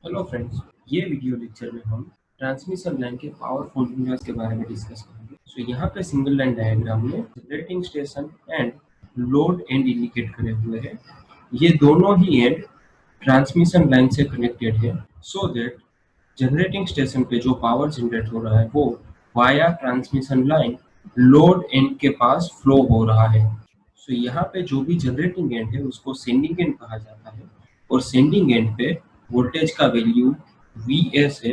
Hello friends, ये video lecture में हम ट्रांसमिशन लाइन के पावर फॉर्मूलाज के बारे में डिस्कस करेंगे। यहाँ पे सिंगल लाइन डायग्राम में generating station and load and indicate करे हुए हैं। ये दोनों ही एंड ट्रांसमिशन लाइन से कनेक्टेड है, सो दैट जनरेटिंग स्टेशन पे जो पावर जनरेट हो रहा है वो via transmission line load and के पास फ्लो हो रहा है। यहाँ पे जो भी जनरेटिंग एंड है उसको सेंडिंग एंड कहा जाता है, और सेंडिंग एंड पे वोल्टेज का वैल्यू Vs है,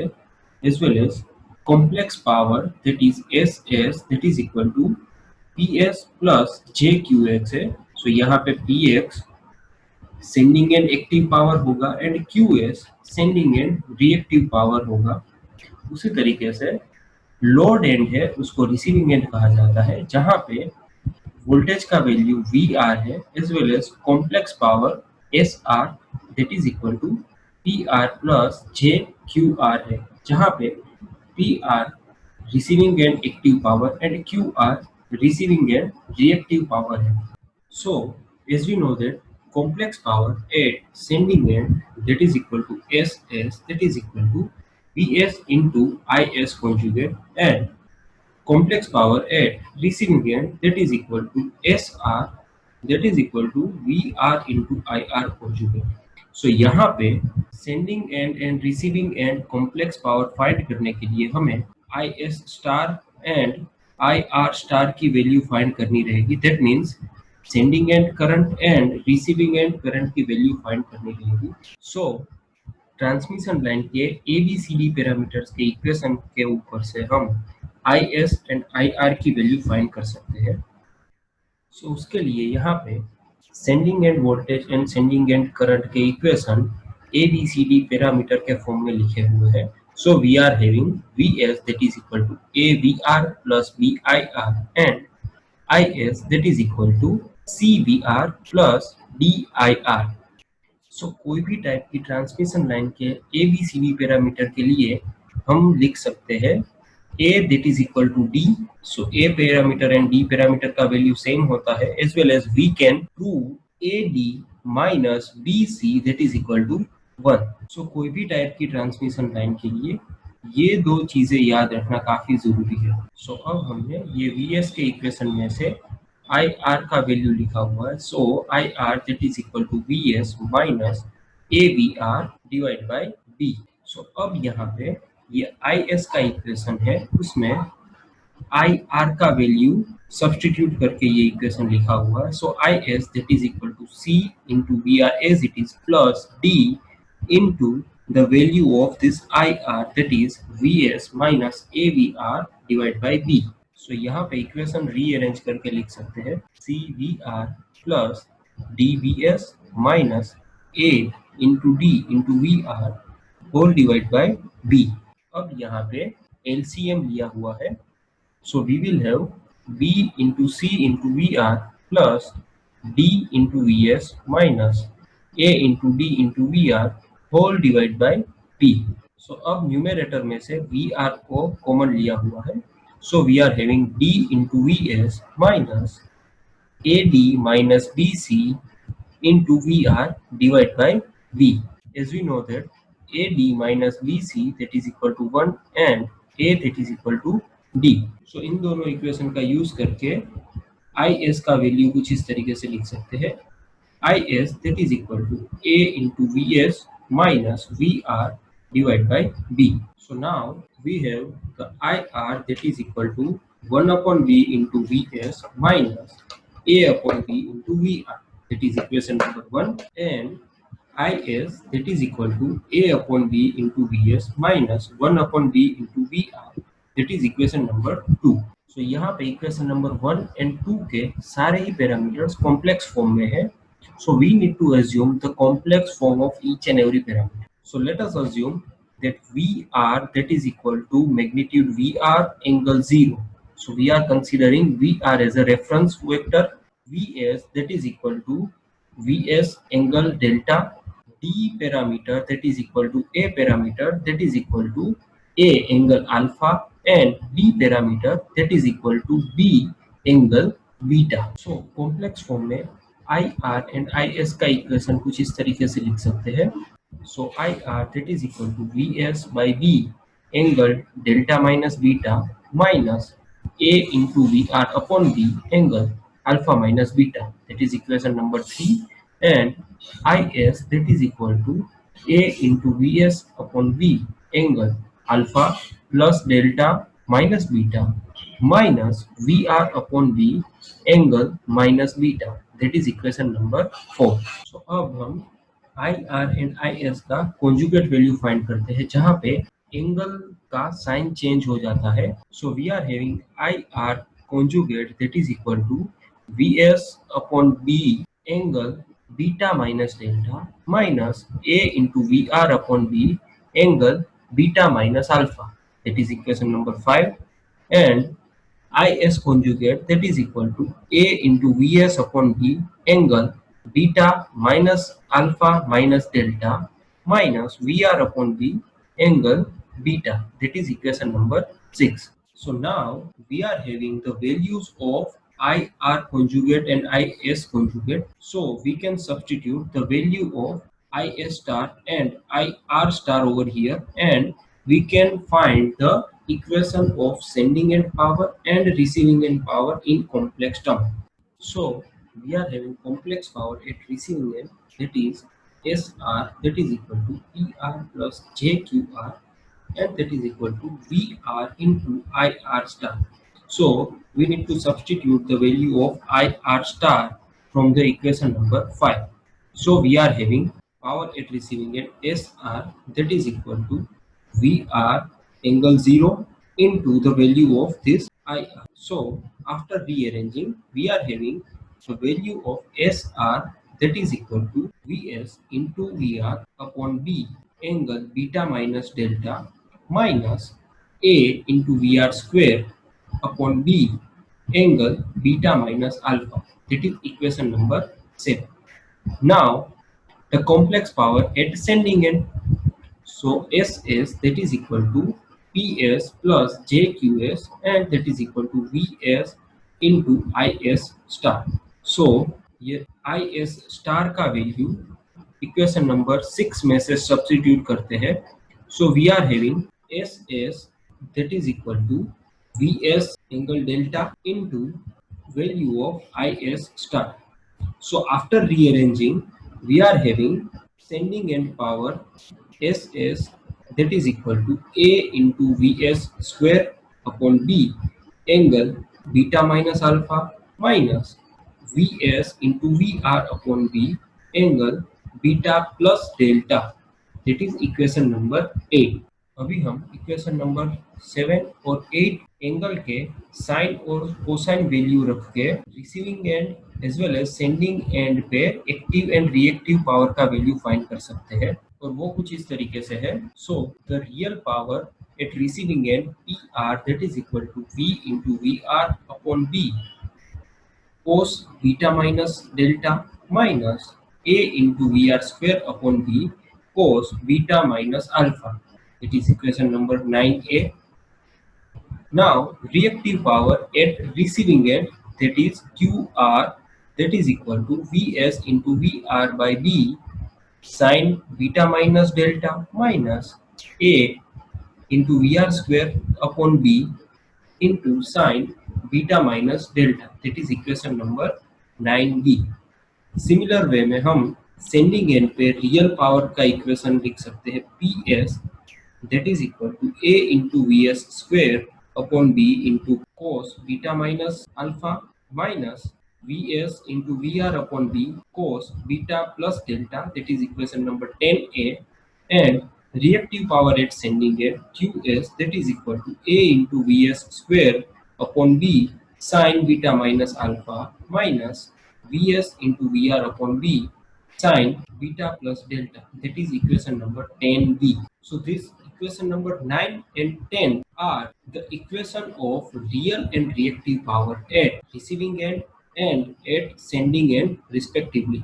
as well as complex power that is Ss that is equal to Ps plus jQx है। यहाँ पे Px sending end active power होगा and Qs sending end reactive power होगा। उसी तरीके से लोड एंड है उसको रिसीविंग एंड कहा जाता है, जहाँ पे वोल्टेज का वैल्यू VR है, as well as complex power SR that is equal to PR plus jQR है, जहाँ पे PR receiving end active power and QR receiving end reactive power है। So as we know that complex power at sending end that is equal to SS that is equal to Vs into Is conjugate, and complex power at receiving end that is equal to SR that is equal to VR into IR conjugate. So यहाँ पे sending end and receiving end complex power find करने के लिए हमें IS star and IR star की value find करनी रहेगी। That means sending end current and receiving end current की वैल्यू फाइंड करनी रहेगी। सो ट्रांसमिशन लाइन के ABCD पैरामीटर्स के इक्वेशन के ऊपर से हम IS एंड IR की वैल्यू फाइंड कर सकते हैं। उसके लिए यहाँ पे sending end voltage and sending and current के इक्वेशन ABCD पैरामीटर के फॉर्म में लिखे हुए हैं। So we are having Vs that is equal to AVR plus VIR and IS that is equal to CVR plus DIR। कोई भी type की transmission line के ABCD पैरामीटर के लिए हम लिख सकते हैं A that is equal to D। A parameter and D parameter का वैल्यू सेम होता है, as well as we can prove AD minus BC that is equal to 1। कोई भी टाइप की ट्रांसमिशन लाइन के लिए ये दो चीजें याद रखना काफी जरूरी है। अब हमने ये Vs के इक्वेशन में से IR का वैल्यू लिखा हुआ है। IR that is equal to Vs minus AVR divide by B। अब यहाँ पे ये IS का इक्वेशन है, उसमें IR का वैल्यू सब्स्टिट्यूट करके ये इक्वेशन लिखा हुआ है। IS that is equal to C into VR as it is plus D into the value of this IR that is Vs minus AVR divided by B। यहाँ पे equation rearrange करके लिख सकते हैं CVR प्लस DVS माइनस A into D into VR whole divide by B। अब यहाँ पे LCM लिया हुआ है, so we will have B into C into VR plus D into Vs minus A into D into VR whole divide by P। अब numerator में से VR को कॉमन लिया हुआ है, so we are having D into Vs minus AD minus BC into VR divided by B। As we know that AD minus BC that is equal to 1 and A that is equal to D। इन दोनों equation का use करके IS का value कुछ इस तरीके से लिख सकते हैं IS that is equal to A into Vs minus VR divided by B। Now we have the IR that is equal to 1 upon V into Vs minus A upon V into VR, that is equation number 1, and IS that is equal to A upon V into Vs minus 1 upon V into VR, that is equation number 2। यहाँ पे equation number 1 and 2 के सारे ही parameters complex form में है, so we need to assume the complex form of each and every parameter। let us assume that VR that is equal to magnitude VR angle 0। we are considering VR as a reference vector, Vs that is equal to Vs angle delta, D parameter that is equal to A parameter that is equal to A angle alpha, and B parameter that is equal to B angle beta। Complex form में IR and IS का equation कुछ इस तरीके से लिख सकते हैं So IR that is equal to VS by V angle delta minus beta minus A into VR upon V angle alpha minus beta. That is equation number 3. And IS that is equal to A into VS upon V angle alpha plus delta minus beta minus VR upon V angle minus beta. That is equation number 4. So अब हम I R and I S का conjugate value find करते हैं जहां पे angle का sign change हो जाता है. So we are having I R conjugate that is equal to V S upon B angle beta minus delta minus A into V R upon B angle beta minus alpha. That is equation number 5. And IS conjugate that is equal to A into VS upon B angle beta minus alpha minus delta minus VR upon B angle beta. That is equation number 6. So now we are having the values of IR conjugate and IS conjugate. So we can substitute the value of IS star and IR star over here, and we can find the equation of sending end power and receiving end power in complex term. So we are having complex power at receiving end, that is SR that is equal to PR plus JQR, and that is equal to VR into IR star. So we need to substitute the value of IR star from the equation number 5. So we are having power at receiving end SR that is equal to VR angle 0 into the value of this IR. So after rearranging, we are having the value of SR that is equal to Vs into VR upon B angle beta minus delta minus A into VR square upon B angle beta minus alpha. That is equation number 7. Now the complex power at sending end. So SS that is equal to PS plus JQS, and that is equal to VS into IS star. So ये IS star का value equation number 6 में से substitute करते हैं. So we are having SS that is equal to VS angle delta into value of IS star. So after rearranging, we are having sending end power SS that is equal to A into Vs square upon B angle beta minus alpha minus Vs into Vr upon B angle beta plus delta. That is equation number 8. अभी हम equation number 7 और 8 angle के sign और cosine value रख के receiving end as well as sending end पे active and reactive power का value find कर सकते हैं, और वो कुछ इस तरीके से है. So the real power at receiving end P R that is equal to V into V R upon B cos beta minus delta minus a into VR square upon b cos beta minus alpha. It is equation number 9a. Now reactive power at receiving end, that is QR that is equal to Vs into VR by b sin beta minus delta minus a into VR square upon b into sin beta minus delta. That is equation number 9b. Similar way में हम sending end पे real power का equation लिख सकते हैं PS that is equal to A into Vs square upon B into cos beta minus alpha minus Vs into Vr upon B cos beta plus delta. That is equation number 10a. And reactive power at sending end QS that is equal to A into Vs square upon B sin beta minus alpha minus Vs into Vr upon B sin beta plus delta. That is equation number 10b. So this equation number 9 and 10 are the equation of real and reactive power at receiving end and at sending end respectively.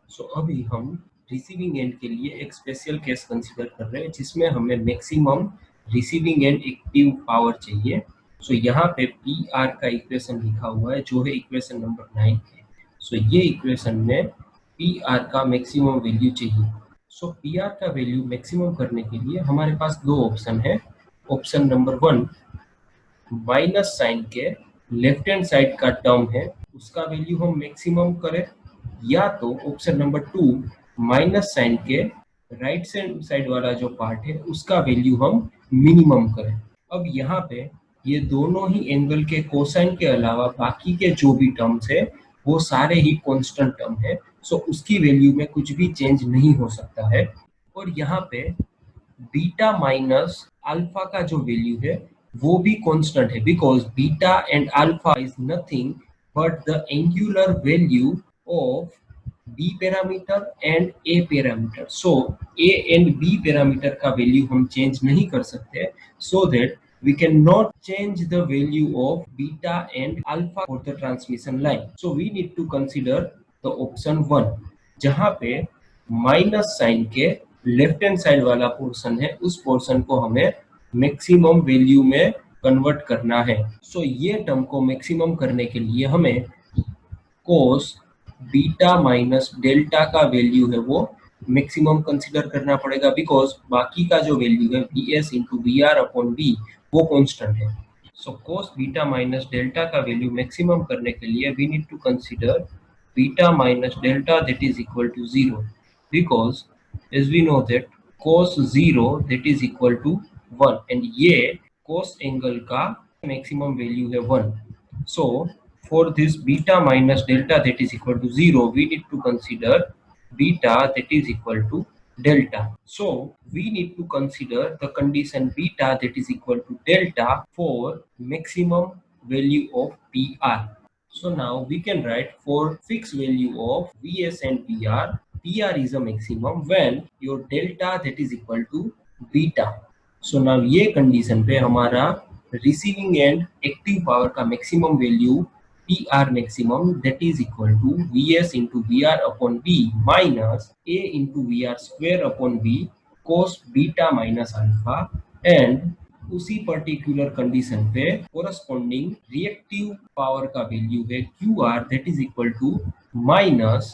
सो अभी हम receiving end के लिए एक special case consider कर रहे हैं जिसमें हमें maximum receiving end active power चाहिए. सो यहाँ पे पी आर का इक्वेशन लिखा हुआ है जो है इक्वेशन नंबर 9 है. सो ये इक्वेशन में पी आर का मैक्सिमम वैल्यू चाहिए। सो पी आर का वैल्यू मैक्सिमम करने के लिए हमारे पास दो ऑप्शन है। ऑप्शन नंबर 1, माइनस साइन के लेफ्ट हैंड साइड का टर्म है उसका वैल्यू हम मैक्सिमम करें, या तो ऑप्शन नंबर 2, माइनस साइन के राइट साइड वाला जो पार्ट है उसका वैल्यू हम मिनिमम करें। अब यहाँ पे ये दोनों ही एंगल के कोसाइन के अलावा बाकी के जो भी टर्म्स है वो सारे ही कांस्टेंट टर्म है। सो उसकी वैल्यू में कुछ भी चेंज नहीं हो सकता है। और यहाँ पे बीटा माइनस अल्फा का जो वैल्यू है वो भी कांस्टेंट है, because beta and alpha is nothing but the angular value of B parameter and A parameter. So A and B parameter का वैल्यू हम चेंज नहीं कर सकते, so that we cannot change the value of beta and alpha for the transmission line. So we need to consider the option 1, जहां पे minus sign के left hand side वाला portion है उस पोर्शन को हमें मैक्सिमम वैल्यू में convert करना है। सो ये टर्म को मैक्सिमम करने के लिए हमें कोस बीटा माइनस डेल्टा का वैल्यू है वो मैक्सिमम कंसीडर करना पड़ेगा, बिकॉज बाकी का जो वैल्यू है V S into V R upon B वो कांस्टेंट है। So cos beta minus delta का वैल्यू मैक्सिमम करने के लिए we need to consider beta minus delta that is equal to 0, because as we know that cos 0 that is equal to 1 and ये cos angle का maximum value है 1। so for this beta minus delta that is equal to 0 we need to consider beta that is equal to delta. So we need to consider the condition beta that is equal to delta for maximum value of PR. So now we can write for fixed value of Vs and Pr, Pr is a maximum when your delta that is equal to beta. So now ये condition पे हमारा receiving end active power का maximum value PR maximum that is equal to Vs into Vr upon B minus A into Vr square upon B cos beta minus alpha, and उसी particular condition पे corresponding reactive power का value है Q R that is equal to minus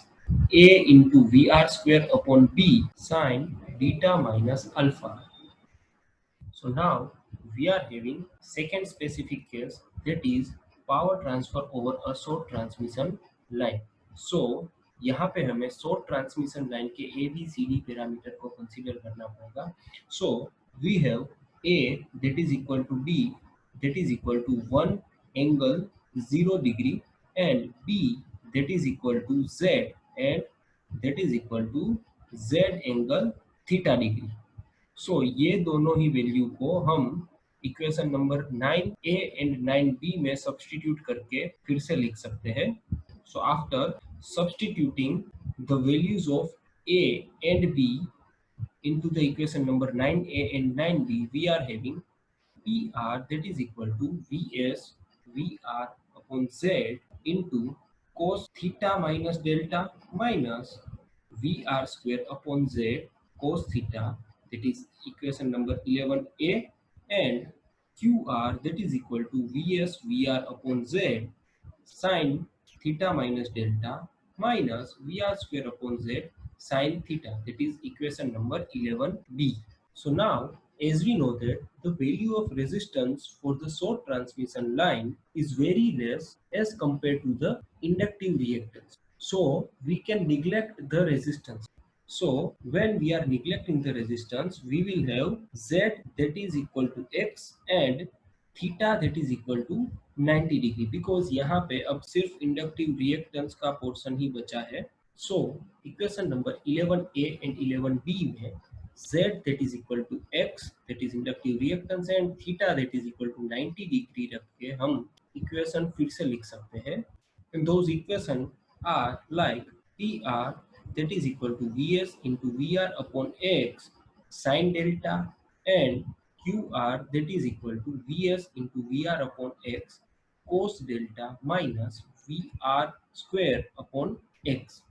A into V R square upon B sine beta minus alpha. So now we are having second specific case, that is power transfer over a short transmission line. So यहाँ पे हमें short transmission line के A B C D parameter को consider करना पड़ेगा. So we have A that is equal to B that is equal to 1 angle 0 degree and B that is equal to Z and that is equal to Z angle theta degree. So ये दोनों ही value को हम equation number 9a and 9b में substitute करके फिर से लिख सकते हैं. So after substituting the values of a and b into the equation number 9a and 9b, we are having PR that is equal to Vs VR upon Z into cos theta minus delta minus VR square upon Z cos theta, that is equation number 11a, and QR that is equal to Vs VR upon Z sin theta minus delta minus VR square upon Z sin theta, that is equation number 11b. So now as we know that the value of resistance for the short transmission line is very less as compared to the inductive reactance, so we can neglect the resistance. So when we are neglecting the resistance, we will have Z that is equal to X and theta that is equal to 90 degree, because यहाँ पे अब सिर्फ inductive reactance का portion ही बचा है. So equation number 11a and 11b में Z that is equal to X that is inductive reactance and theta that is equal to 90 degree रख के हम इक्वेशन फिर से लिख सकते हैं. And those equation are like PR that is equal to Vs into VR upon X sin delta and QR that is equal to Vs into VR upon X cos delta minus VR square upon X.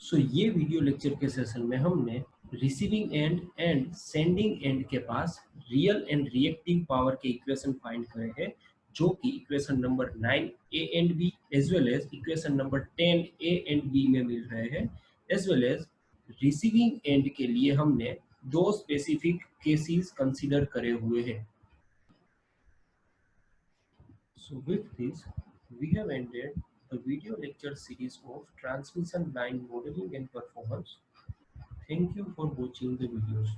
सो ये video lecture के session में हमने receiving end and sending end के पास real and reactive power के equation find करे हैं जो कि equation number 9 A and B as well as equation number 10 A and B में मिल रहे हैं, as well as receiving end के लिए हमने दो स्पेसिफिक केसेस कंसीडर करे हुए हैं। So with this, we have ended the video lecture series of transmission line modeling and performance. Thank you for watching the videos.